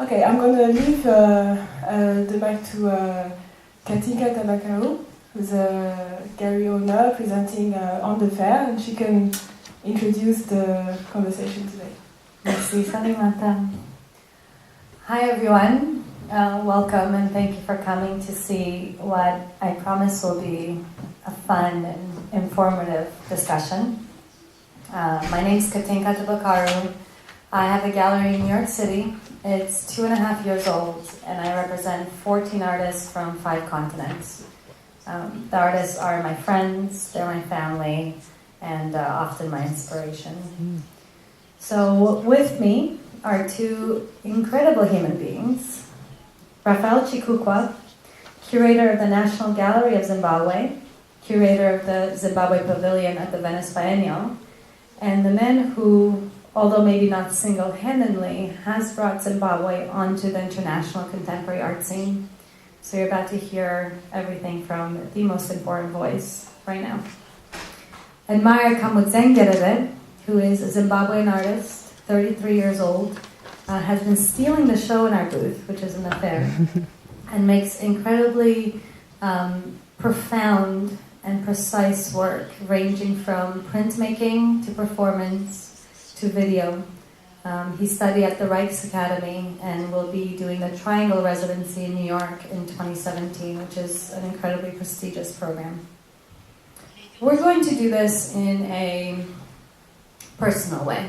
Okay, I'm going to leave the mic to Catinca Tabacaru, who's a gallery owner presenting on the fair, and she can introduce the conversation today. Merci, Salimata. Hi everyone, welcome and thank you for coming to see what I promise will be a fun and informative discussion. My name is Catinca Tabacaru. I have a gallery in New York City. It's 2.5 years old and I represent 14 artists from 5 continents. The artists are my friends, they're my family, and often my inspiration. So with me are 2 incredible human beings. Raphael Chikukwa, curator of the National Gallery of Zimbabwe, curator of the Zimbabwe Pavilion at the Venice Biennial, and the man who, although maybe not single-handedly, has brought Zimbabwe onto the international contemporary art scene. So you're about to hear everything from the most important voice right now. Admire Kamudzengerere, who is a Zimbabwean artist, 33 years old, has been stealing the show in our booth, which is an affair, and makes incredibly profound and precise work, ranging from printmaking to performance to video. He studied at the Rijksacademy and will be doing the Triangle residency in New York in 2017, which is an incredibly prestigious program. We're going to do this in a personal way.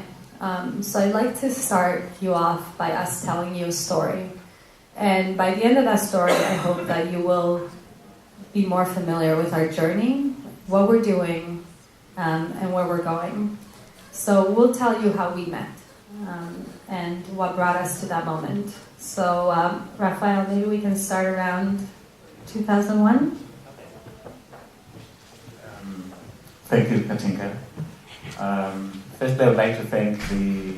So I'd like to start you off by us telling you a story. And by the end of that story, I hope that you will be more familiar with our journey, what we're doing, and where we're going. So we'll tell you how we met and what brought us to that moment. So Raphael, maybe we can start around 2001? Thank you, Catinca. First, I would like to thank the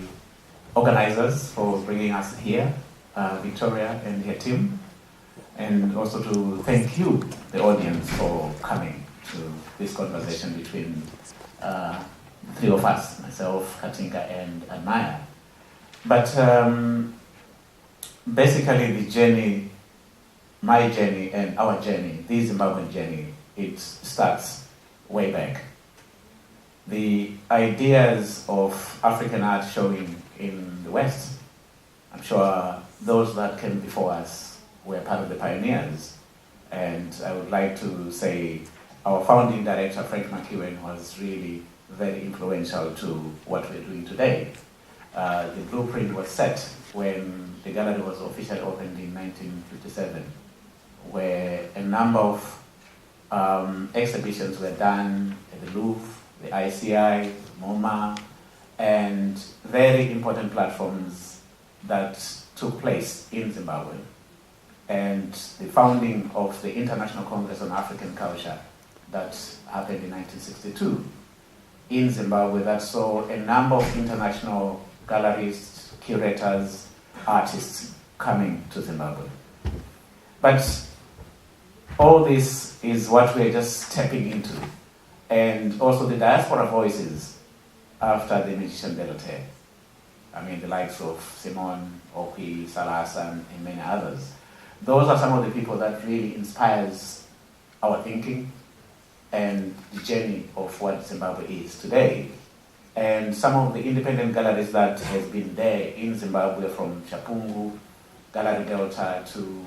organizers for bringing us here, Victoria and her team, and also to thank you, the audience, for coming to this conversation between 3 of us, myself, Catinca, and Admire. But basically the journey, my journey and our journey, the Zimbabwean journey, it starts way back. The ideas of African art showing in the West, I'm sure those that came before us were part of the pioneers. And I would like to say our founding director, Frank McEwen, was really very influential to what we're doing today. The blueprint was set when the gallery was officially opened in 1957, where a number of exhibitions were done at the Louvre, the ICI, MoMA, and very important platforms that took place in Zimbabwe. And the founding of the International Congress on African Culture that happened in 1962 in Zimbabwe, that saw a number of international gallerists, curators, artists coming to Zimbabwe. But all this is what we're just stepping into. And also the diaspora voices after the Magician Delote. I mean, the likes of Simon, Okwi, Salasan, and many others. Those are some of the people that really inspires our thinking and the journey of what Zimbabwe is today. And some of the independent galleries that has been there in Zimbabwe, from Chapungu, Gallery Delta, to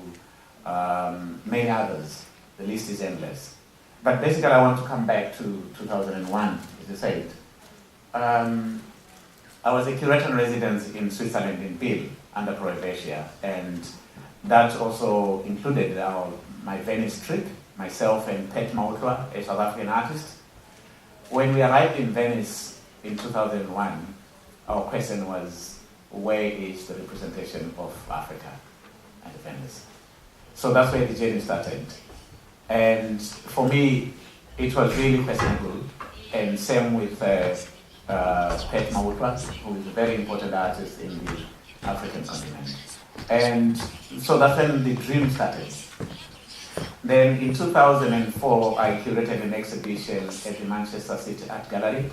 many others. The list is endless. But basically I want to come back to 2001, as you said. I was a curator in residence in Switzerland in Biel, under Proevesia, and that also included my Venice trip, myself and Pet Mautwa, a South African artist. When we arrived in Venice in 2001, our question was, where is the representation of Africa at Venice? So that's where the journey started. And for me, it was really questionable, and same with Pet Mautwa, who is a very important artist in the African continent. And so that's when the dream started. Then in 2004, I curated an exhibition at the Manchester City Art Gallery,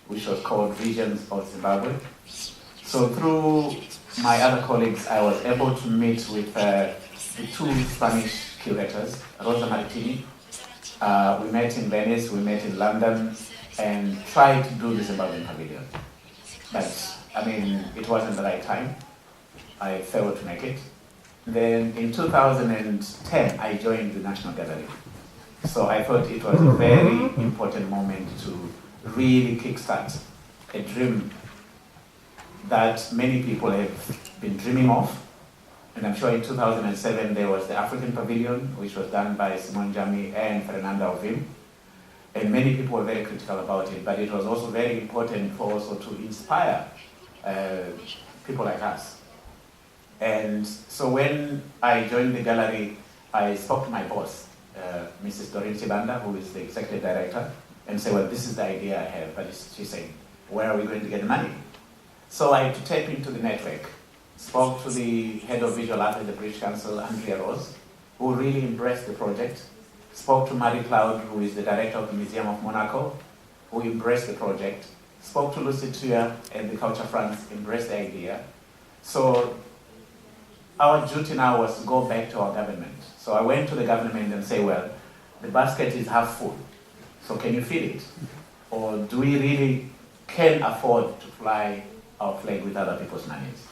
which was called Visions of Zimbabwe. So through my other colleagues, I was able to meet with the two Spanish curators, Rosa Martini. We met in Venice, we met in London, and tried to do the Zimbabwean pavilion. But, I mean, it wasn't the right time. I failed to make it. Then in 2010, I joined the National Gallery. So I thought it was a very important moment to really kickstart a dream that many people have been dreaming of. And I'm sure in 2007 there was the African Pavilion, which was done by Simon Jami and Fernanda Ovim. And many people were very critical about it, but it was also very important for also to inspire people like us. And so when I joined the gallery, I spoke to my boss, Mrs. Doreen Chibanda, who is the executive director, and said, well, this is the idea I have. But she said, where are we going to get the money? So I had to tap into the network, spoke to the head of visual art at the British Council, Andrea Rose, who really embraced the project, spoke to Marie Cloud, who is the director of the Museum of Monaco, who embraced the project, spoke to Lucy Tuya and the Culture France, embraced the idea. So our duty now was to go back to our government. So I went to the government and say, well, the basket is half full, so can you fill it? Or do we really can afford to fly our flag with other people's monies?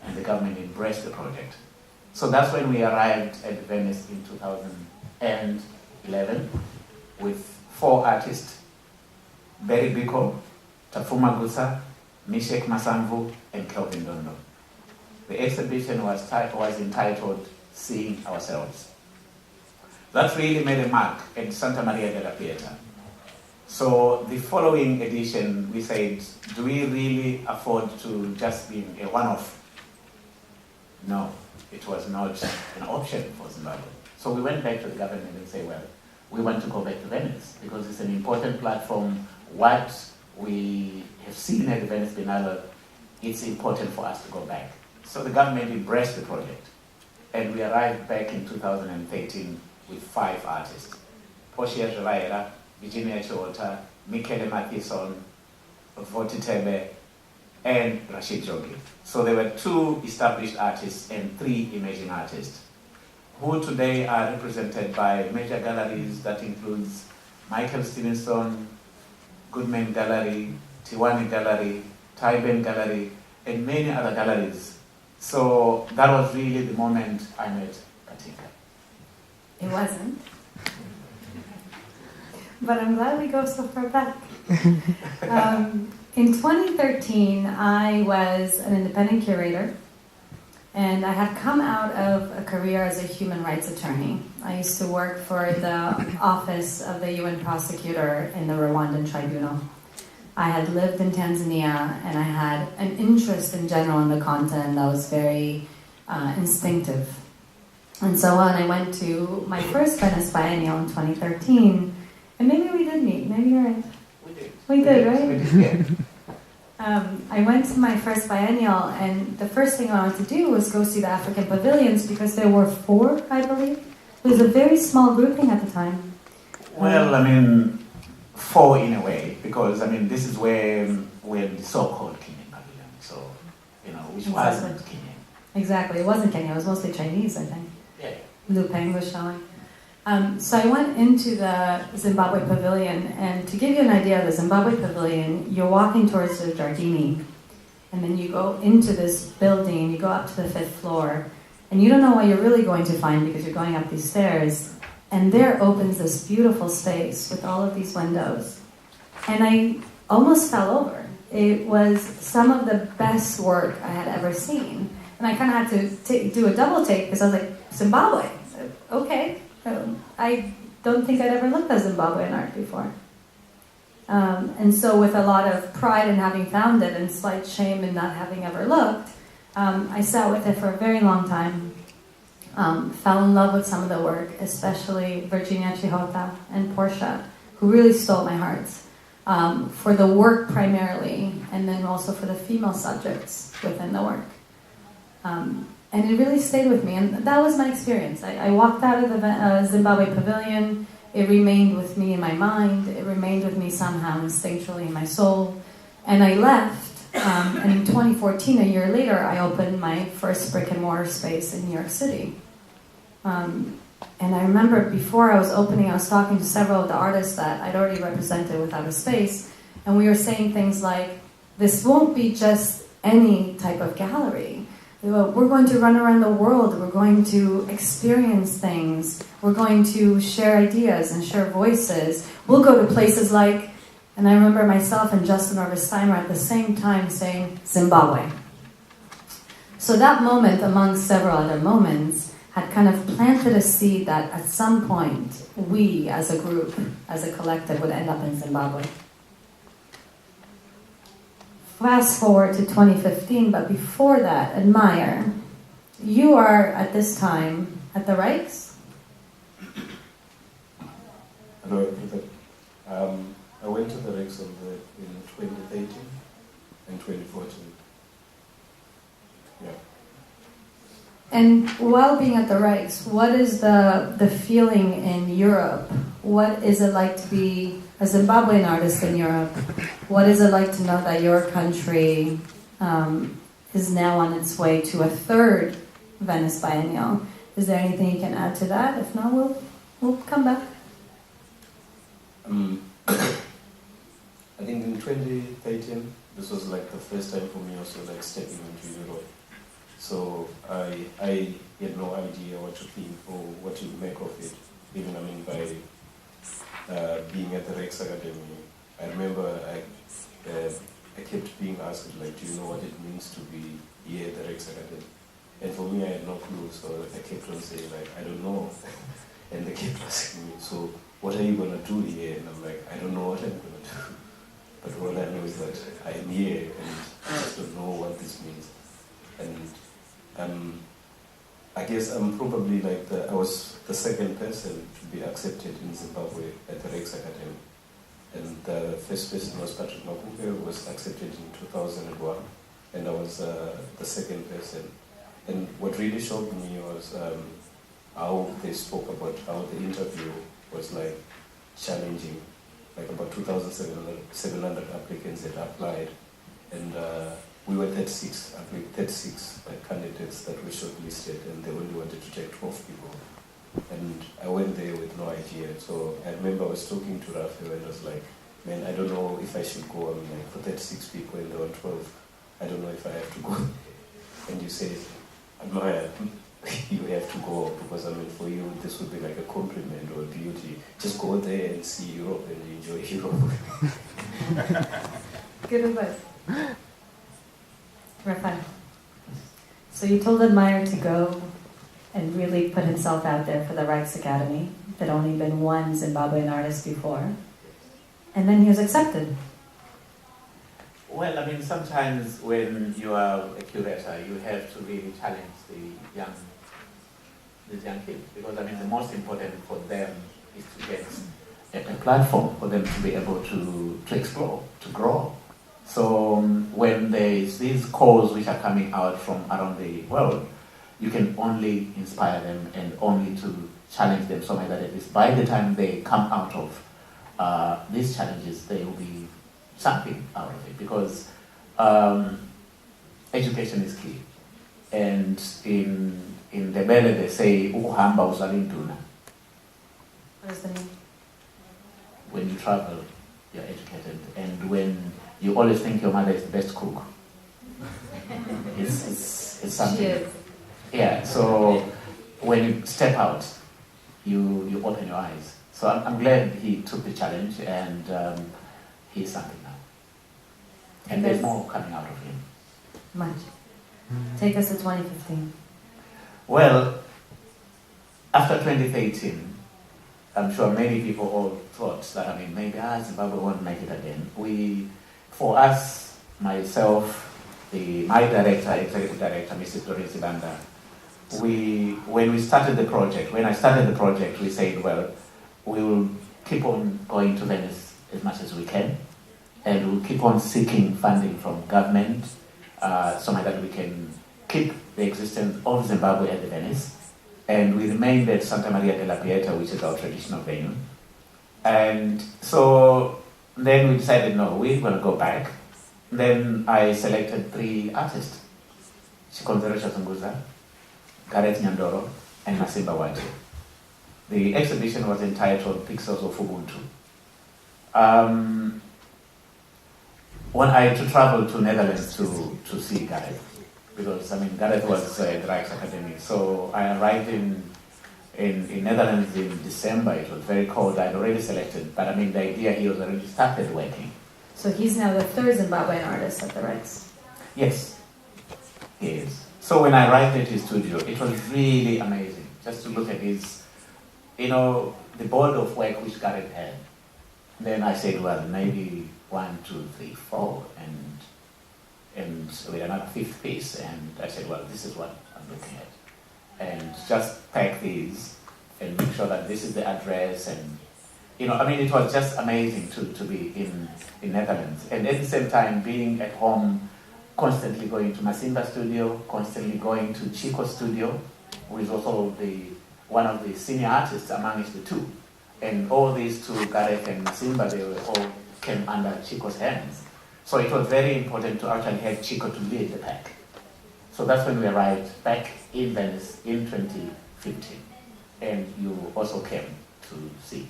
And the government embraced the project. So that's when we arrived at Venice in 2011 with 4 artists, Barry Biko, Tafuma Gusa, Mishek Masamvu, and Kelvin Dondo. The exhibition was entitled Seeing Ourselves. That really made a mark at Santa Maria della Pieta. So the following edition, we said, do we really afford to just be a one-off? No, it was not an option for Zimbabwe. So we went back to the government and said, well, we want to go back to Venice because it's an important platform. What we have seen at the Venice Biennale, it's important for us to go back. So the government embraced the project. And we arrived back in 2013 with 5 artists. Portia Jolaera, Virginia Chiota, Michele Mathison, Voti Tebe, and Rashid Jogi. So there were 2 established artists and 3 emerging artists, who today are represented by major galleries that includes Michael Stevenson, Goodman Gallery, Tiwani Gallery, Taiben Gallery, and many other galleries. So that was really the moment I met Catinca. It wasn't. But I'm glad we go so far back. In 2013, I was an independent curator, and I had come out of a career as a human rights attorney. I used to work for the office of the UN prosecutor in the Rwandan tribunal. I had lived in Tanzania, and I had an interest in general in the continent that was very instinctive. And so when I went to my first Venice Biennial in 2013, and maybe we did meet, maybe you're right. We did, right? We did, yeah. I went to my first biennial, and the first thing I wanted to do was go see the African pavilions because there were 4, I believe. It was a very small grouping at the time. Well, I mean, 4 in a way, because I mean, this is where the so-called Kenyan pavilion, so, you know, which wasn't Kenyan. Exactly, it wasn't Kenya, it was mostly Chinese, I think. Yeah. Liu Peng was showing. So I went into the Zimbabwe Pavilion, and to give you an idea of the Zimbabwe Pavilion, you're walking towards the Giardini, and then you go into this building, you go up to the 5th floor, and you don't know what you're really going to find because you're going up these stairs, and there opens this beautiful space with all of these windows. And I almost fell over. It was some of the best work I had ever seen. And I kind of had to do a double take because I was like, Zimbabwe? Okay. I don't think I'd ever looked at Zimbabwean art before. And so with a lot of pride in having found it and slight shame in not having ever looked, I sat with it for a very long time, fell in love with some of the work, especially Virginia Chihota and Portia, who really stole my hearts, for the work primarily, and then also for the female subjects within the work. And it really stayed with me, and that was my experience. I walked out of the Zimbabwe Pavilion. It remained with me in my mind. It remained with me somehow instinctually in my soul. And I left And in 2014, a year later, I opened my first brick and mortar space in New York City. And I remember before I was opening, I was talking to several of the artists that I'd already represented without a space, and we were saying things like, this won't be just any type of gallery. We're going to run around the world, we're going to experience things, we're going to share ideas and share voices. We'll go to places like, and I remember myself and Justin Obersteimer at the same time saying, Zimbabwe. So that moment, among several other moments, had kind of planted a seed that at some point, we as a group, as a collective, would end up in Zimbabwe. Fast forward to 2015, but before that, Admire, you are at this time at the Rijks? No, I went to the Rijks in 2013 and 2014. Yeah. And while being at the Rijks, what is the feeling in Europe? What is it like to be a Zimbabwean artist in Europe? What is it like to know that your country is now on its way to a third Venice Biennial? Is there anything you can add to that? If not, we'll come back. I think in 2013, this was like the first time for me also like stepping into Europe. So I had no idea what to think or what to make of it. Even by being at the Rex Academy, I remember I kept being asked like, do you know what it means to be here at the Rex Academy? And for me, I had no clue, so I kept on saying like, I don't know. And they kept asking me, so what are you gonna do here? And I'm like, I don't know what I'm gonna do. But all I know is that I'm here and I just don't know what this means. And I guess I'm probably like I was the second person to be accepted in Zimbabwe at the Rex Academy. And the first person was Patrick Makupe, who was accepted in 2001. And I was the second person. And what really shocked me was how they spoke about how the interview was like challenging. Like about 2,700 applicants had applied. And we were 36 candidates that were shortlisted, and they only wanted to take 12 people. And I went there with no idea. So I remember I was talking to Raphael and I was like, man, I don't know if I should go. Like for 36 people and there were 12, I don't know if I have to go. And you say, Admire, you have to go because for you this would be like a compliment or a beauty. Just go there and see Europe and enjoy Europe. Good advice. Raphael. So you told Admire to go and really put himself out there for the Rijks Academy. There'd only been one Zimbabwean artist before. And then he was accepted. Well, sometimes when you are a curator, you have to really challenge these young kids. Because, the most important for them is to get a platform for them to be able to explore, to grow. So when there is these calls which are coming out from around the world, you can only inspire them and only to challenge them so much that at least by the time they come out of these challenges, they will be something out of it. Because education is key. And in the Bele they say, "Ukuhamba uzalinduna." What does that mean? When you travel, you're educated. And when you always think your mother is the best cook. It's something. She is. Yeah, so when you step out, you open your eyes. So I'm glad he took the challenge and he's something now. And there's more coming out of him. Much. Take us to 2015. Well, after 2013, I'm sure many people all thought that, maybe Zimbabwe won't make it again. For us, myself, my director, executive director, Mrs. Doris Zibanda, when I started the project, we said, well, we will keep on going to Venice as much as we can, and we'll keep on seeking funding from government so that we can keep the existence of Zimbabwe at the Venice. And we remained at Santa Maria della Pieta, which is our traditional venue. And so then we decided, no, we're going to go back Then I selected 3 artists: Chikonzero Chatunguza, Gareth Nyandoro, and Masimba Wati. The exhibition was entitled Pixels of Ubuntu. When I had to travel to Netherlands to see Gareth, because Gareth was at the Rijksacademie. So I arrived in Netherlands in December. It was very cold. I'd already selected, but the idea he was already started working. So he's now the 3rd Zimbabwean artist at the Rijks. Yes, he is. So when I arrived at his studio, it was really amazing just to look at his, the board of work which Gareth had. Then I said, well, maybe 1, 2, 3, 4, and with another 5th piece. And I said, well, this is what I'm looking at. And just pack these and make sure that this is the address. And, it was just amazing to be in Netherlands. And at the same time, being at home, constantly going to Masimba's studio, constantly going to Chico's studio, who is also one of the senior artists amongst the 2. And all these 2, Gareth and Masimba, they were all came under Chico's hands. So it was very important to actually have Chico to lead the pack. So that's when we arrived back in Venice in 2015. And you also came to see.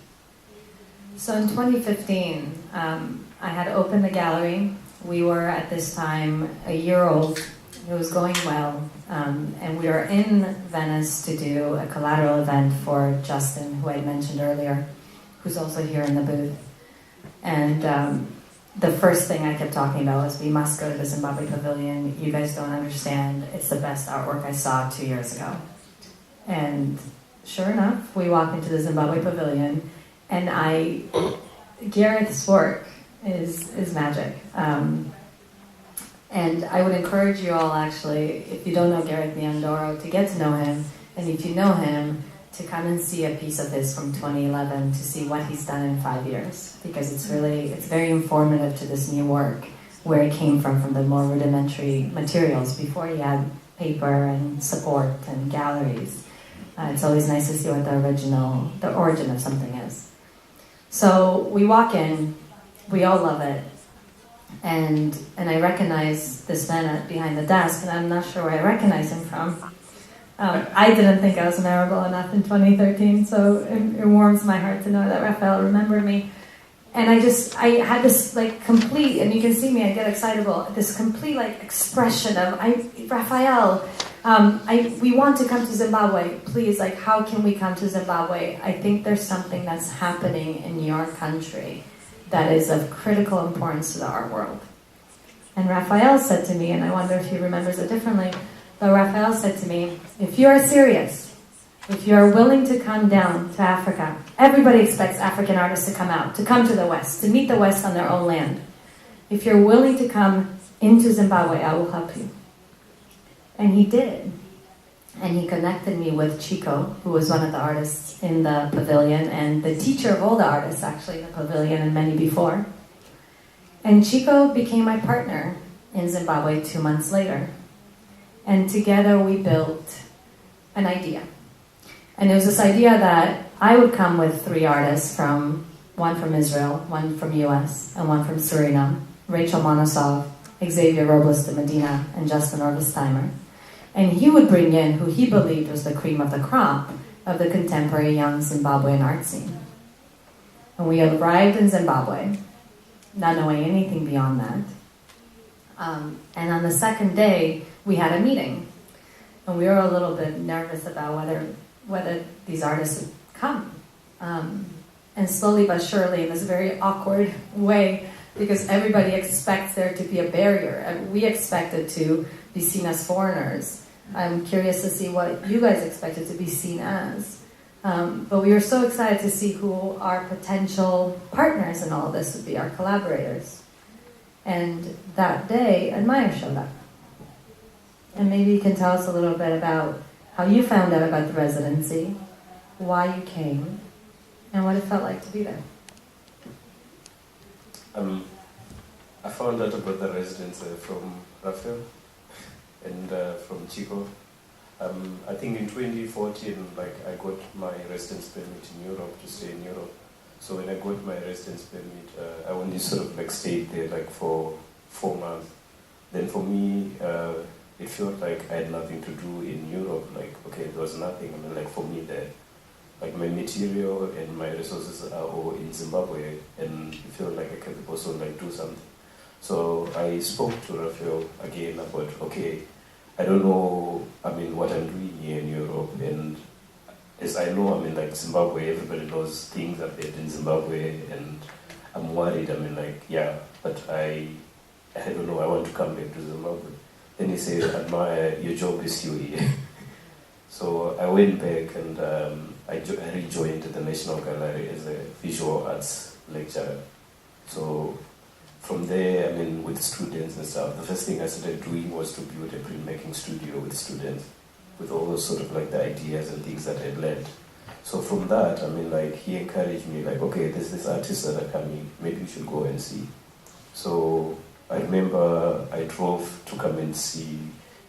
So in 2015, I had opened the gallery. We were at this time a year old. It was going well. And we were in Venice to do a collateral event for Justin, who I mentioned earlier, who's also here in the booth. And the first thing I kept talking about was, we must go to the Zimbabwe Pavilion. You guys don't understand. It's the best artwork I saw 2 years ago. And sure enough, we walk into the Zimbabwe Pavilion, and Gareth's work is magic. And I would encourage you all, actually, if you don't know Gareth Nyandoro, to get to know him, and if you know him, to come and see a piece of his from 2011 to see what he's done in 5 years, because it's very informative to this new work, where it came from the more rudimentary materials before he had paper and support and galleries. It's always nice to see what the origin of something is. So we walk in, we all love it, and I recognize this man behind the desk, and I'm not sure where I recognize him from. I didn't think I was memorable enough in 2013, so it warms my heart to know that Raphael remembered me. And I had this complete, and you can see me, I get excitable, this complete expression of, Raphael, we want to come to Zimbabwe, please, how can we come to Zimbabwe? I think there's something that's happening in your country that is of critical importance to the art world. And Raphael said to me, and I wonder if he remembers it differently, but Raphael said to me, if you are serious, if you are willing to come down to Africa, everybody expects African artists to come out, to come to the West, to meet the West on their own land. If you're willing to come into Zimbabwe, I will help you. And he did. And he connected me with Chico, who was one of the artists in the pavilion, and the teacher of all the artists, actually, in the pavilion, and many before. And Chico became my partner in Zimbabwe 2 months later. And together we built an idea. And it was this idea that I would come with 3 artists, one from Israel, one from US, and one from Suriname, Rachel Monosov, Xavier Robles de Medina, and Justin Orvestimer. And he would bring in who he believed was the cream of the crop of the contemporary young Zimbabwean art scene. And we arrived in Zimbabwe, not knowing anything beyond that. And on the second day, we had a meeting. And we were a little bit nervous about whether these artists would come. And slowly but surely, in this very awkward way, because everybody expects there to be a barrier. And we expected to be seen as foreigners. I'm curious to see what you guys expected to be seen as. But we were so excited to see who our potential partners in all of this would be, our collaborators. And that day, Admire showed up. And maybe you can tell us a little bit about how you found out about the residency, why you came, and what it felt like to be there. I found out about the residency from Raphael and from Chico. I think in 2014, I got my residence permit in Europe to stay in Europe. So when I got my residence permit, I only sort of stayed there for 4 months. Then for me, it felt like I had nothing to do in Europe. Like, okay, there was nothing. I mean, like for me there, like my material and my resources are all in Zimbabwe, and it felt like I could also like do something. So I spoke to Raphael again about, okay, I don't know, I mean, what I'm doing here in Europe, and as I know, I mean, like Zimbabwe, everybody knows things that they did in Zimbabwe, and I'm worried, I mean, like, yeah, but I don't know, I want to come back to Zimbabwe. Then he said, Admire, your job is still here. So I went back and I rejoined the National Gallery as a visual arts lecturer. So from there, I mean, with students and stuff, the first thing I started doing was to build a printmaking studio with students, with all those sort of like the ideas and things that I'd learned. So from that, I mean, like, he encouraged me, like, okay, there's this artist that are coming, maybe you should go and see. So I remember I drove to come and see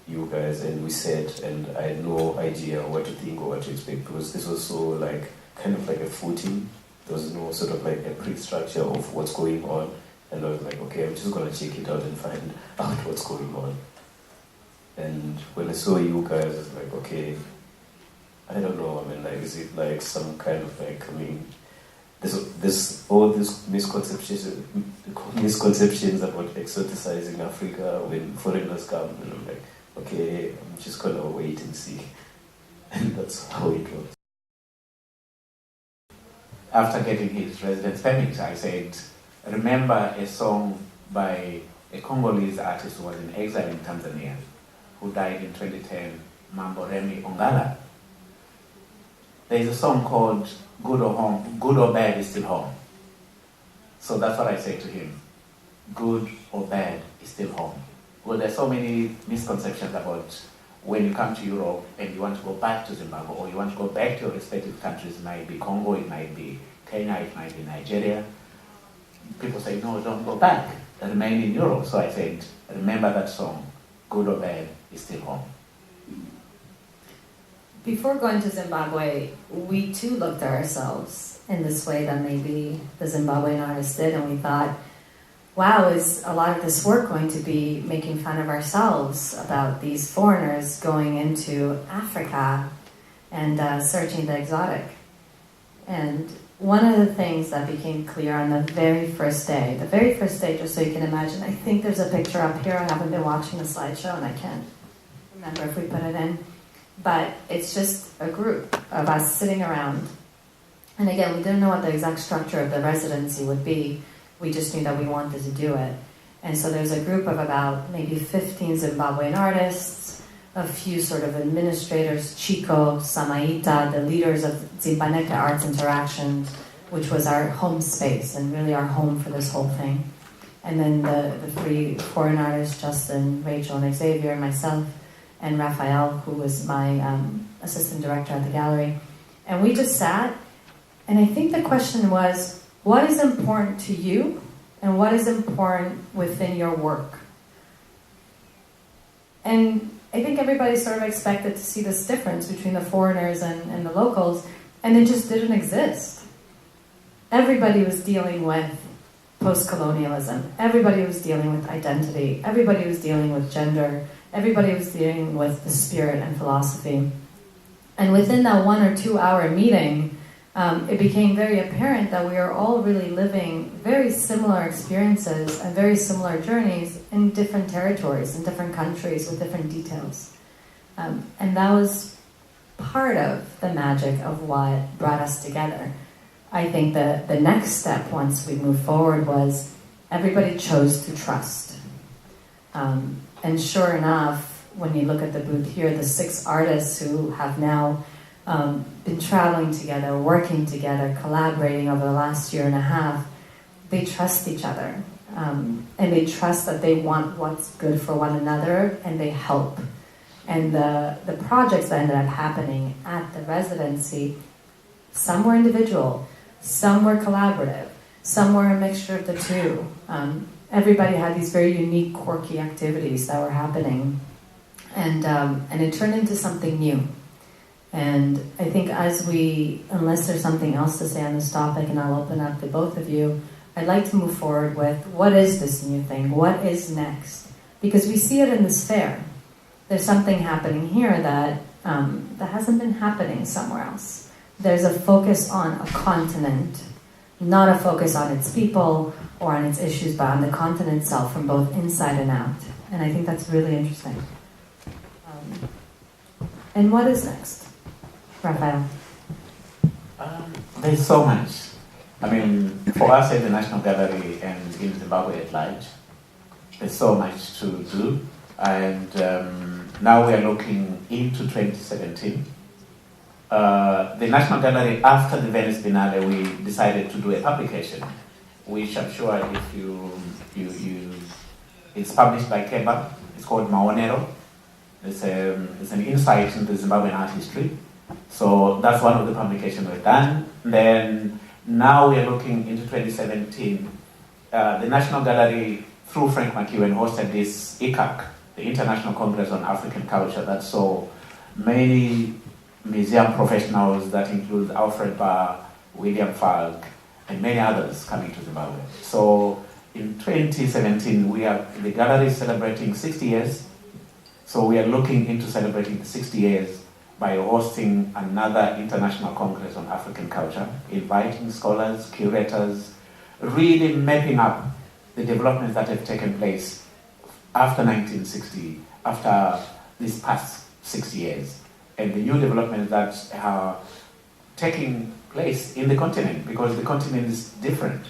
you guys, and we sat, and I had no idea what to think or what to expect, because this was so like, kind of like a footing. There was no sort of like a pre-structure of what's going on. And I was like, okay, I'm just gonna check it out and find out what's going on. And when I saw you guys, I was like, okay, I don't know, I mean, like, is it like some kind of like, I mean, all these misconceptions about exoticizing Africa when foreigners come, and I'm like, okay, I'm just gonna wait and see. And that's how it was. After getting his residence permit, I said, remember a song by a Congolese artist who was in exile in Tanzania, who died in 2010, Mambo Remi Ongala. There is a song called Good or Bad is Still Home. So that's what I said to him. Good or bad is still home. Well, there's so many misconceptions about when you come to Europe and you want to go back to Zimbabwe, or you want to go back to your respective countries. It might be Congo, it might be Kenya, it might be Nigeria. People say, no, don't go back, remain in Europe. So I said, remember that song, good or bad is still home. Before going to Zimbabwe, we too looked at ourselves in this way that maybe the Zimbabwean artists did, and we thought, wow, is a lot of this work going to be making fun of ourselves about these foreigners going into Africa and searching the exotic? And one of the things that became clear on the very first day, just so you can imagine, I think there's a picture up here. I haven't been watching the slideshow and I can't remember if we put it in. But it's just a group of us sitting around. And again, we didn't know what the exact structure of the residency would be. We just knew that we wanted to do it. And so there's a group of about maybe 15 Zimbabwean artists, a few sort of administrators, Chico, Samaita, the leaders of Zimbaneke Arts Interactions, which was our home space and really our home for this whole thing. And then the 3 foreign artists, Justin, Rachel, and Xavier, and myself, and Raphael, who was my assistant director at the gallery. And we just sat, and I think the question was, what is important to you, and what is important within your work? And I think everybody sort of expected to see this difference between the foreigners and the locals, and it just didn't exist. Everybody was dealing with post-colonialism. Everybody was dealing with identity. Everybody was dealing with gender. Everybody was dealing with the spirit and philosophy. And within that 1 or 2 hour meeting, it became very apparent that we are all really living very similar experiences and very similar journeys in different territories, in different countries, with different details. And that was part of the magic of what brought us together. I think the next step, once we moved forward, was everybody chose to trust. And sure enough, when you look at the booth here, the 6 artists who have now been traveling together, working together, collaborating over the last 1.5 years, they trust each other. And they trust that they want what's good for one another, and they help. And the projects that ended up happening at the residency, some were individual, some were collaborative, some were a mixture of the two. Everybody had these very unique, quirky activities that were happening. And it turned into something new. And I think unless there's something else to say on this topic, and I'll open up to both of you, I'd like to move forward with what is this new thing? What is next? Because we see it in this fair. There's something happening here that hasn't been happening somewhere else. There's a focus on a continent, not a focus on its people or on its issues, but on the continent itself from both inside and out. And I think that's really interesting. And what is next? Raphael? There's so much. I mean, for us at the National Gallery and in Zimbabwe at large, there's so much to do. And now we are looking into 2017. The National Gallery, after the Venice Biennale, we decided to do a publication, which I'm sure if you it's published by Keba. It's called Maonero. It's an insight into Zimbabwean art history. So that's one of the publications we've done. Then now we are looking into 2017. The National Gallery, through Frank McEwen, hosted this AKAA, the International Congress on African Culture, that saw many museum professionals that include Alfred Barr, William Falk, and many others coming to Zimbabwe. So in 2017, the gallery is celebrating 60 years. So we are looking into celebrating the 60 years by hosting another International Congress on African Culture, inviting scholars, curators, really mapping up the developments that have taken place after 1960, after these past 6 years, and the new developments that are taking place in the continent, because the continent is different.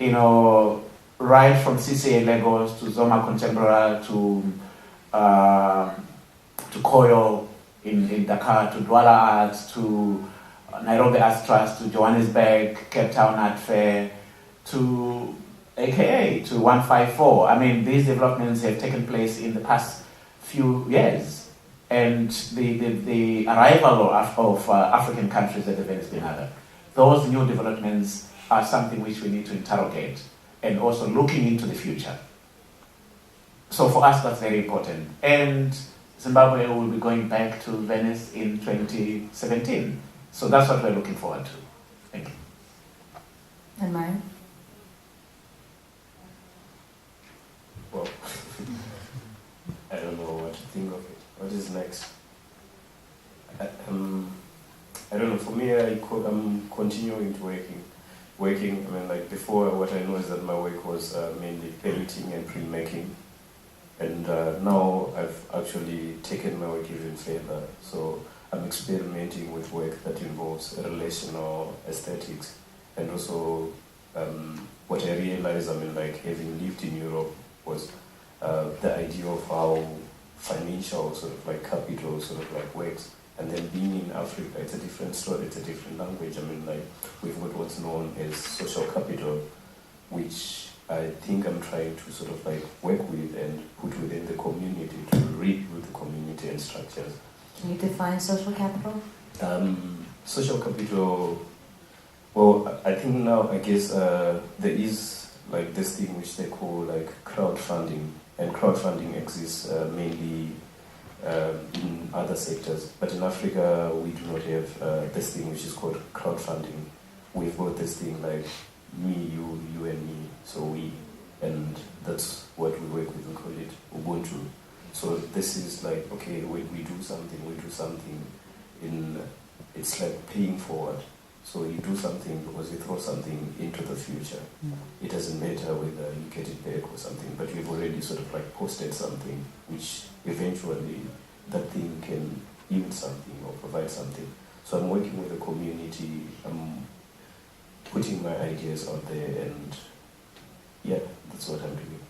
You know, right from CCA Lagos to Zoma Contemporary to Koyo in Dakar, to Douala Arts, to Nairobi Arts Trust, to Johannesburg, Cape Town Art Fair, to AKAA, to 154. I mean, these developments have taken place in the past few years. And the arrival of African countries at the Venice Biennale, those new developments are something which we need to interrogate, and also looking into the future. So for us, that's very important. And Zimbabwe will be going back to Venice in 2017. So that's what we're looking forward to. Thank you. Admire? Well, I don't know what to think of it. What is next? I don't know. For me, I'm continuing to working. I mean, like before, what I know is that my work was mainly painting and printmaking, and now I've actually taken my work even further. So I'm experimenting with work that involves relational aesthetics, and also what I realized, I mean, like having lived in Europe, was the idea of how financial sort of like capital sort of like works, and then being in Africa, it's a different story, it's a different language. I mean, like we've got what's known as social capital, which I think I'm trying to sort of like work with and put within the community, to read with the community and structures. Can you define social capital? Social capital, well, I think now, I guess there is like this thing which they call like crowdfunding, and crowdfunding exists mainly in other sectors, but in Africa we do not have this thing which is called crowdfunding. We've got this thing like me, you and me, so we, and that's what we work with, we call it Ubuntu. So this is like, okay, when we do something it's like paying forward. So you do something because you throw something into the future. It doesn't matter whether you get it back or something, but you've already sort of like posted something, which eventually that thing can yield something or provide something. So I'm working with the community, I'm putting my ideas out there, and yeah, that's what I'm doing.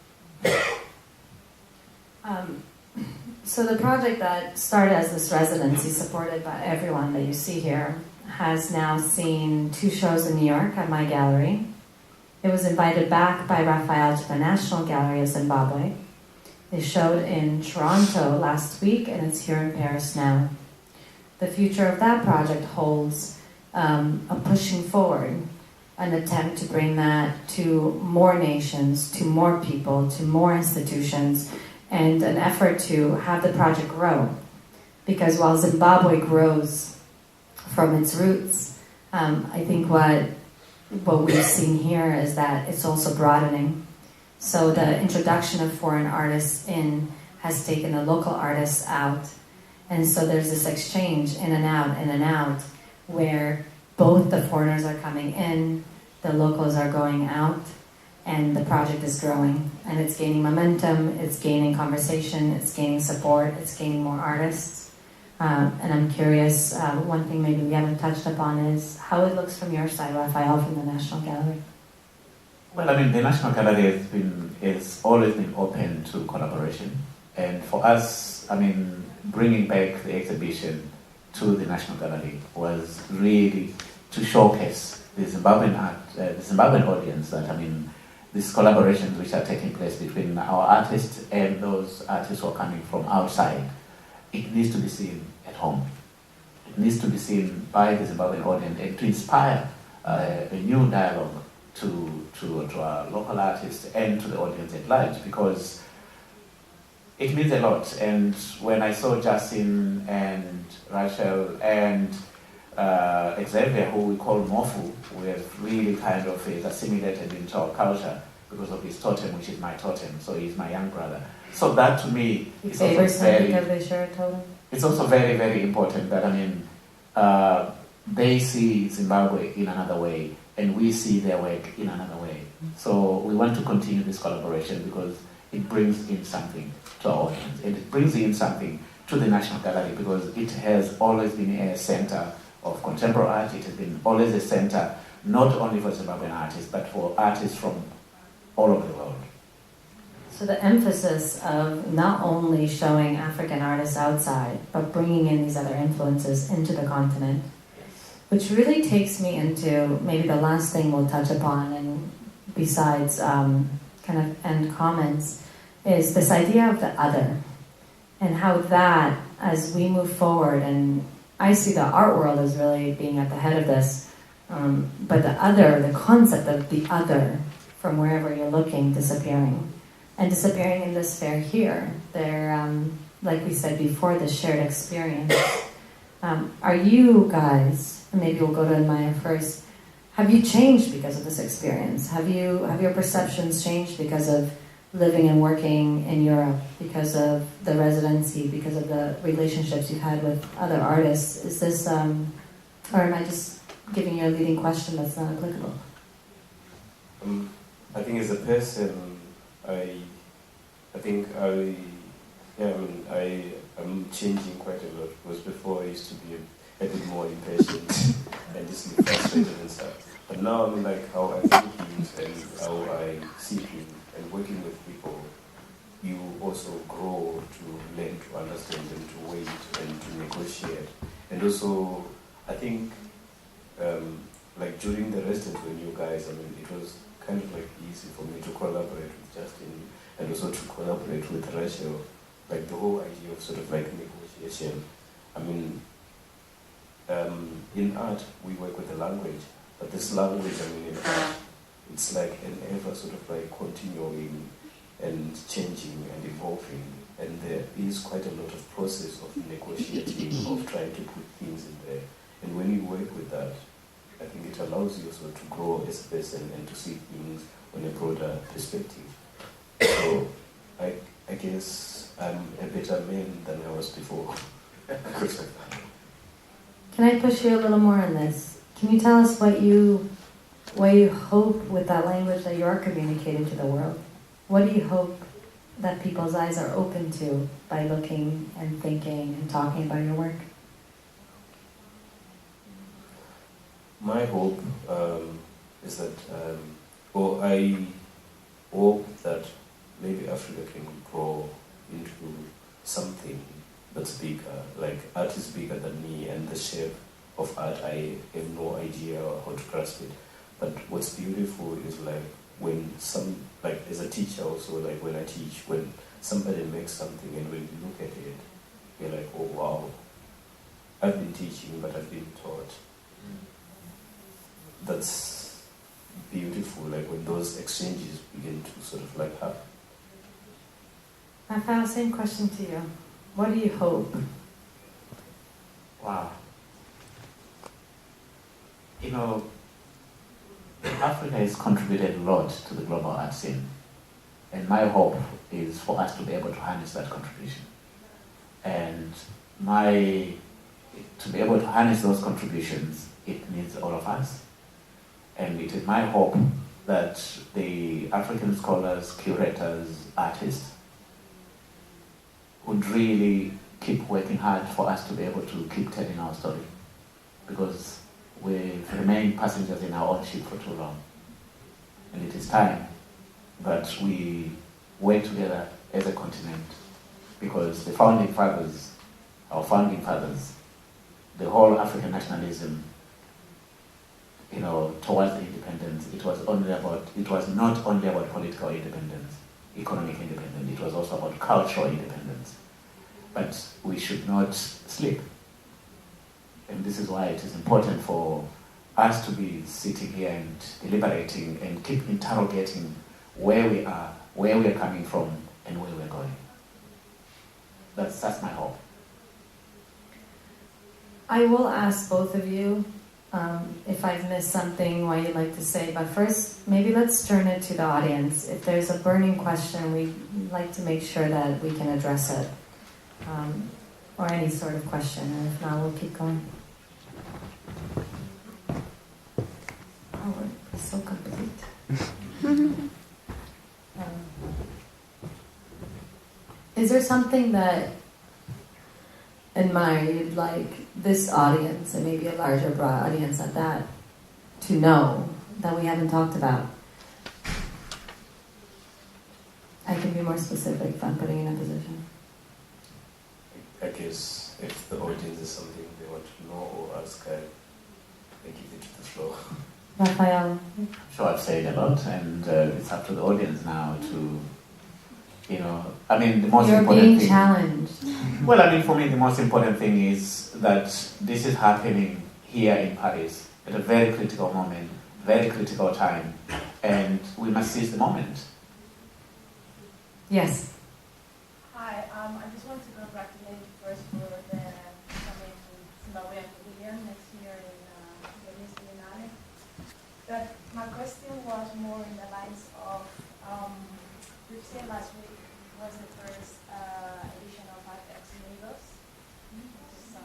So the project that started as this residency, supported by everyone that you see here, has now seen 2 shows in New York at my gallery. It was invited back by Raphael to the National Gallery of Zimbabwe. They showed in Toronto last week, and it's here in Paris now. The future of that project holds a pushing forward, an attempt to bring that to more nations, to more people, to more institutions, and an effort to have the project grow. Because while Zimbabwe grows from its roots, I think what what we've seen here is that it's also broadening. So the introduction of foreign artists in has taken the local artists out. And so there's this exchange in and out, where both the foreigners are coming in, the locals are going out, and the project is growing. And it's gaining momentum, it's gaining conversation, it's gaining support, it's gaining more artists. And I'm curious, one thing maybe we haven't touched upon is how it looks from your side, Raphael, from the National Gallery. Well, I mean, the National Gallery has always been open to collaboration. And for us, I mean, bringing back the exhibition to the National Gallery was really to showcase the Zimbabwean art, the Zimbabwean audience that, I mean, these collaborations which are taking place between our artists and those artists who are coming from outside, it needs to be seen at home. It needs to be seen by the Zimbabwean audience and to inspire a new dialogue to our local artists and to the audience at large, because it means a lot. And when I saw Justin and Rachel and Xavier, who we call Mofu, who have really kind of assimilated into our culture because of his totem, which is my totem, so he's my young brother. So that to me is also very, because they share a totem? It's also very, very important that, I mean, they see Zimbabwe in another way and we see their work in another way. So we want to continue this collaboration because it brings in something to our audience, and it brings in something to the National Gallery because it has always been a center of contemporary art. It has been always a center not only for Zimbabwean artists but for artists from all over the world. So the emphasis of not only showing African artists outside, but bringing in these other influences into the continent, which really takes me into maybe the last thing we'll touch upon, and besides kind of end comments, is this idea of the other, and how that, as we move forward, and I see the art world as really being at the head of this, but the other, the concept of the other, from wherever you're looking, disappearing. And disappearing in this fair here. They're, like we said before, the shared experience. Are you guys, and maybe we'll go to Admire first, have you changed because of this experience? Have your perceptions changed because of living and working in Europe, because of the residency, because of the relationships you've had with other artists? Is this, or am I just giving you a leading question that's not applicable? I think as a person, I am changing quite a lot, because before I used to be a bit more impatient and just be frustrated and stuff. But now I'm like how I think things and how I see things, and working with people, you also grow to learn to understand and to wait and to negotiate. And also, I think like during the residence with you guys, I mean, it was kind of like easy for me to collaborate with Justin and also to collaborate with Rachel. Like the whole idea of sort of like negotiation. I mean, in art, we work with the language, but this language, I mean, in art, it's like an ever sort of like continuing and changing and evolving. And there is quite a lot of process of negotiating, of trying to put things in there. And when you work with that, I think it allows you also to grow as a person and to see things on a broader perspective. So I guess I'm a better man than I was before. Can I push you a little more on this? Can you tell us what you hope with that language that you're communicating to the world? What do you hope that people's eyes are open to by looking and thinking and talking about your work? My hope is that, I hope that maybe Africa can grow into something that's bigger. Like art is bigger than me, and the shape of art, I have no idea how to grasp it. But what's beautiful is like when like as a teacher also, like when I teach, when somebody makes something and when you look at it, you're like, oh wow, I've been teaching, but I've been taught. That's beautiful, like when those exchanges begin to sort of like happen. Raphael, same question to you. What do you hope? Wow. You know, Africa has contributed a lot to the global art scene. And my hope is for us to be able to harness that contribution. And to be able to harness those contributions, it needs all of us. And it is my hope that the African scholars, curators, artists would really keep working hard for us to be able to keep telling our story. Because we've remained passengers in our own ship for too long. And it is time that we work together as a continent. Because the founding fathers, our founding fathers, the whole African nationalism, towards the independence, it was not only about political independence, economic independence, it was also about cultural independence. But we should not sleep. And this is why it is important for us to be sitting here and deliberating and keep interrogating where we are coming from, and where we're going. That's my hope. I will ask both of you if I've missed something, what you'd like to say. But first, maybe let's turn it to the audience. If there's a burning question, we'd like to make sure that we can address it. Or any sort of question. And if not, we'll keep going. Oh, we're so complete. Is there something that Admire you'd like this audience, and maybe a larger broad audience at that, to know that we haven't talked about? I can be more specific if I'm putting you in a position. I guess if the audience is something they want to know or ask, I give it to the floor. Raphael? I'm sure I've said a lot, and it's up to the audience now to, the most You're important being thing... challenged. Well, for me, the most important thing is that this is happening here in Paris at a very critical moment, very critical time, and we must seize the moment. Yes. Hi, I just want to congratulate you first for the coming Zimbabwean Pavilion next year in the Biennale. But my question was more in the lines of, we've seen last week was the first edition of Art Ex Lagos, which is the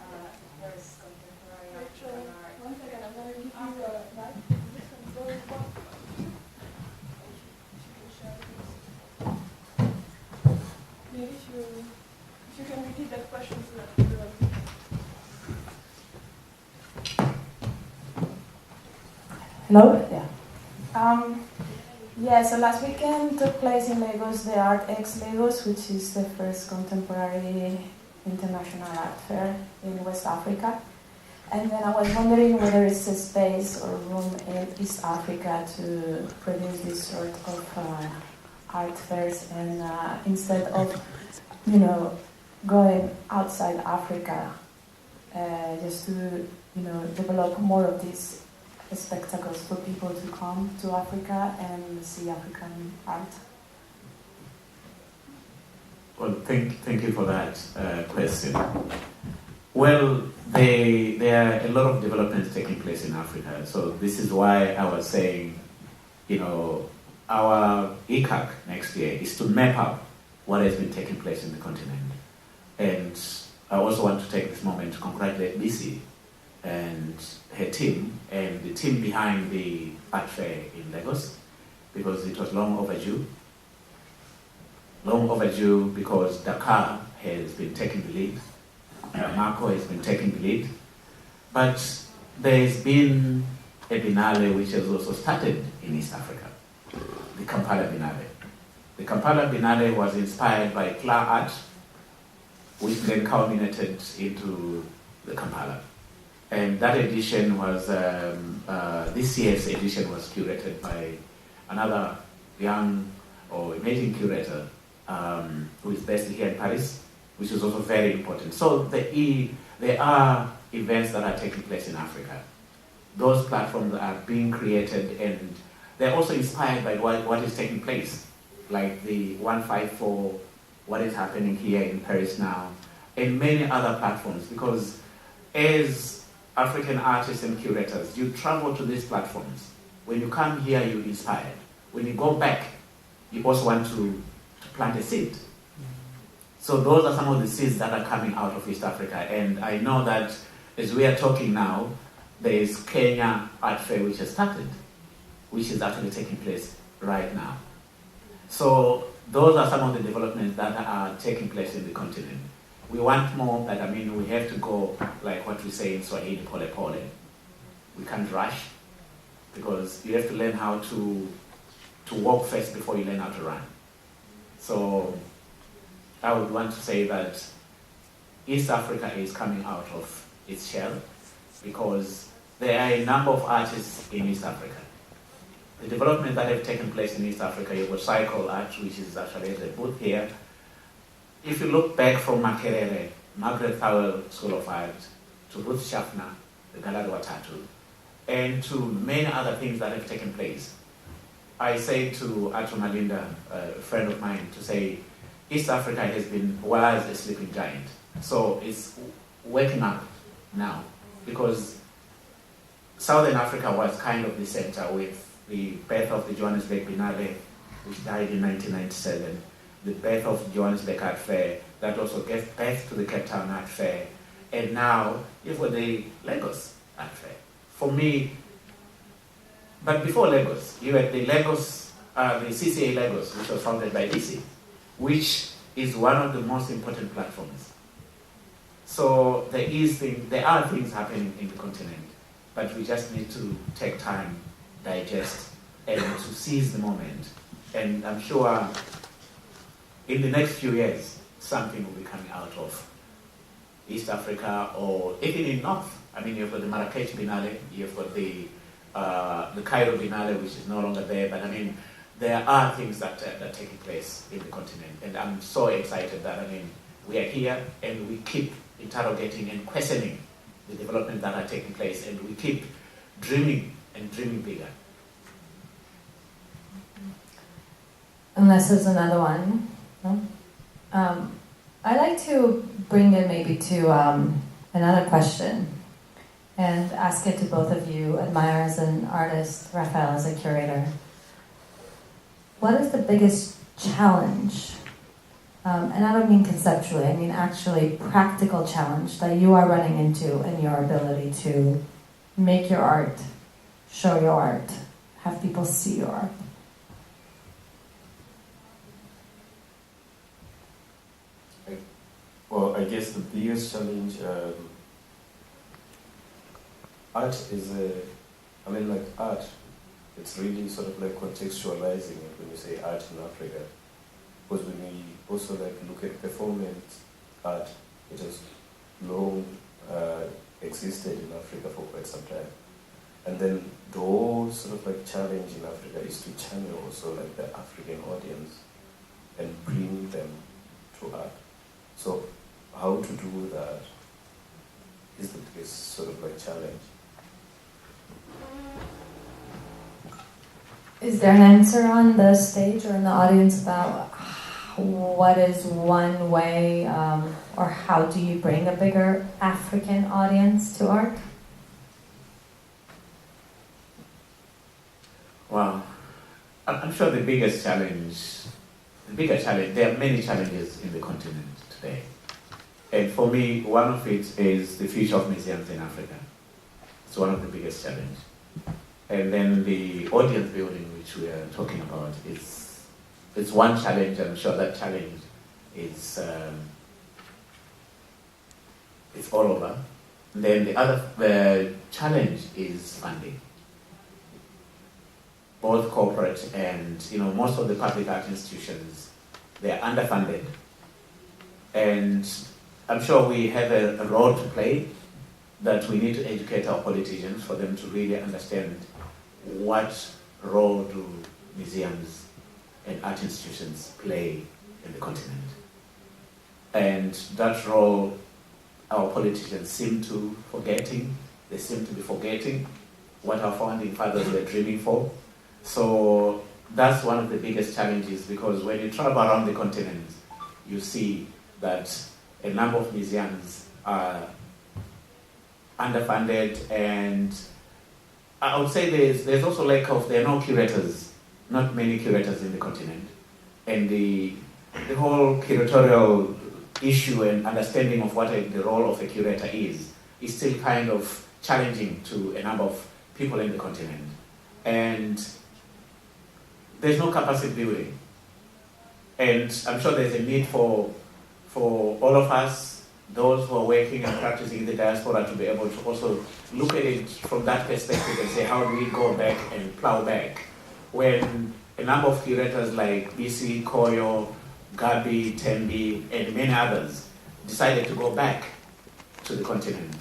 first contemporary art. One second, I'm going to give you a mic. This one's going on. Maybe if you can repeat that question to the Hello? Yeah. So last weekend took place in Lagos the Art Ex Lagos, which is the first contemporary international art fair in West Africa. And then I was wondering whether it's a space or room in East Africa to produce this sort of art fairs, and instead of, going outside Africa, just to, develop more of these spectacles for people to come to Africa and see African art. Well, thank you for that question. Well, there are a lot of developments taking place in Africa. So this is why I was saying, our AKAA next year is to map up what has been taking place in the continent. And I also want to take this moment to congratulate BC and her team and the team behind the art fair in Lagos, because it was long overdue. Long overdue because Dakar has been taking the lead. Marco has been taking the lead. But there's been a Biennale which has also started in East Africa, the Kampala Biennale. The Kampala Biennale was inspired by Clay art, which then culminated into the Kampala. And that edition was, this year's edition was curated by another young or amazing curator who is based here in Paris, which is also very important. So there are events that are taking place in Africa. Those platforms are being created, and they're also inspired by what is taking place, like the 154, what is happening here in Paris now, and many other platforms, because as African artists and curators, you travel to these platforms When you come here, you're inspired. When you go back, you also want to plant a seed. So those are some of the seeds that are coming out of East Africa. And I know that as we are talking now, there is Kenya Art Fair which has started, which is actually taking place right now. So those are some of the developments that are taking place in the continent. We want more, but I mean, we have to go, like what we say in Swahili, pole pole. We can't rush, because you have to learn how to walk first before you learn how to run. So I would want to say that East Africa is coming out of its shell, because there are a number of artists in East Africa. The developments that have taken place in East Africa, you've got cycle art, which is actually at the booth here. If you look back from Makerere, Margaret Thowell School of Art, to Ruth Schaffner, the Gallery Watatu, and to many other things that have taken place, I say to Atu Malinda, a friend of mine, to say, East Africa was a sleeping giant. So it's waking up now, because Southern Africa was kind of the center with the birth of the Johannesburg Biennale, which died in 1997, the birth of the Johannesburg Art Fair, that also gave birth to the Cape Town Art Fair, and now you've got the Lagos Art Fair. For me, but before Lagos, you had the Lagos, the CCA Lagos, which was founded by DC, which is one of the most important platforms. So there are things happening in the continent, but we just need to take time, digest, and to seize the moment. And I'm sure in the next few years, something will be coming out of East Africa, or even in North. I mean, you've got the Marrakech Biennale, you've got the Cairo Biennale, which is no longer there, but I mean, there are things that are taking place in the continent. And I'm so excited that, I mean, we are here and we keep interrogating and questioning the developments that are taking place, and we keep dreaming and dreaming bigger. And this is another one. No? I'd like to bring it maybe to another question and ask it to both of you, Admire as an artist, Raphael as a curator. What is the biggest challenge, and I don't mean conceptually, I mean actually practical challenge that you are running into in your ability to make your art, show your art, have people see your art? Well, I guess the biggest challenge, art is art, it's really sort of like contextualizing it when you say art in Africa. Because when we also look at performance art, it has long existed in Africa for quite some time. And then the whole sort of like challenge in Africa is to channel also like the African audience and bring them to art. So how to do that is the biggest sort of like challenge. Is there an answer on the stage or in the audience about what is one way, or how do you bring a bigger African audience to art? Well, I'm sure the bigger challenge, there are many challenges in the continent today. And for me, one of it is the future of museums in Africa. It's one of the biggest challenges. And then the audience building, which we are talking about, it's one challenge. I'm sure that challenge is it's all over. And then the challenge is funding. Both corporate and most of the public art institutions, they are underfunded. And I'm sure we have a role to play, that we need to educate our politicians for them to really understand what role do museums and art institutions play in the continent. And that role, our politicians seem to they seem to be forgetting what our founding fathers were dreaming for. So that's one of the biggest challenges, because when you travel around the continent, you see that a number of museums are underfunded, and I would say there's also there are no curators, not many curators in the continent. And the whole curatorial issue and understanding of what the role of a curator is still kind of challenging to a number of people in the continent. And there's no capacity building. And I'm sure there's a need for all of us, those who are working and practicing in the diaspora, to be able to also look at it from that perspective and say, how do we go back and plow back? When a number of curators like BC, Koyo, Gabi, Tembi, and many others decided to go back to the continent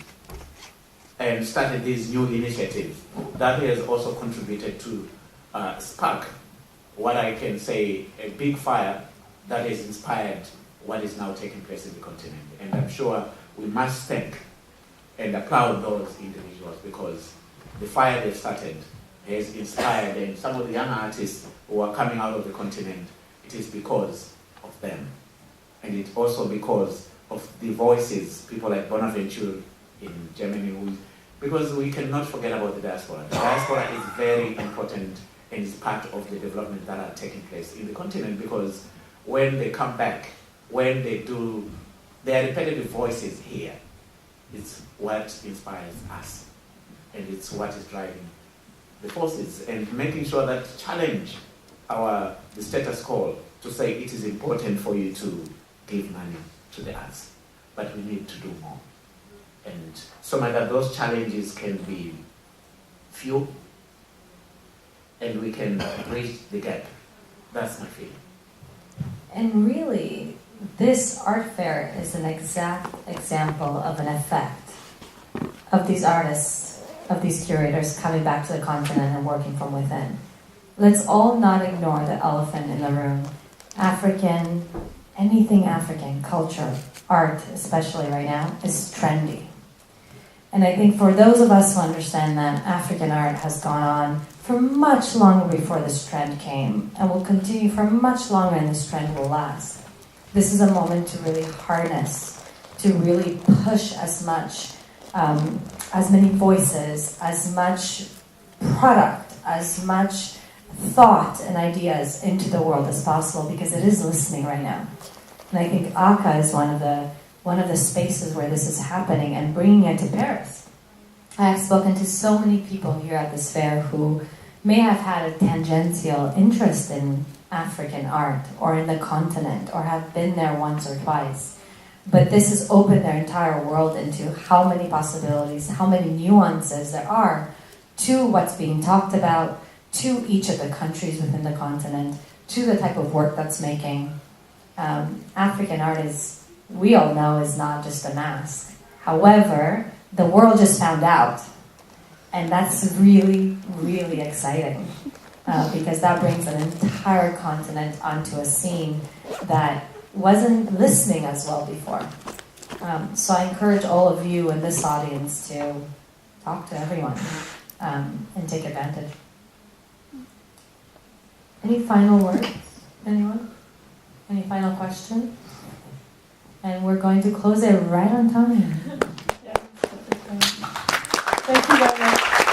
and started these new initiatives, that has also contributed to spark what I can say a big fire that has inspired what is now taking place in the continent. And I'm sure we must thank and applaud those individuals, because the fire they've started has inspired, and some of the young artists who are coming out of the continent, it is because of them. And it's also because of the voices, people like Bonaventure in Germany, because we cannot forget about the diaspora. The diaspora is very important and is part of the development that are taking place in the continent, because when they come back, when they do, their repetitive voices here, it's what inspires us. And it's what is driving the forces and making sure that challenge the status quo to say it is important for you to give money to the arts, but we need to do more. And so much that those challenges can be few and we can bridge the gap. That's my feeling. And really, this art fair is an exact example of an effect of these artists, of these curators coming back to the continent and working from within. Let's all not ignore the elephant in the room. African, anything African, culture, art, especially right now, is trendy. And I think for those of us who understand that African art has gone on for much longer before this trend came, and will continue for much longer, and this trend will last. This is a moment to really harness, to really push as much, as many voices, as much product, as much thought and ideas into the world as possible, because it is listening right now. And I think AKAA is one of the spaces where this is happening, and bringing it to Paris. I have spoken to so many people here at this fair who may have had a tangential interest in African art or in the continent, or have been there once or twice. But this has opened their entire world into how many possibilities, how many nuances there are to what's being talked about, to each of the countries within the continent, to the type of work that's making. African art is, we all know, is not just a mask. However, the world just found out. And that's really, really exciting. Because that brings an entire continent onto a scene that wasn't listening as well before. So I encourage all of you in this audience to talk to everyone and take advantage. Any final words? Anyone? Any final question? And we're going to close it right on time. Yeah. Thank you very much.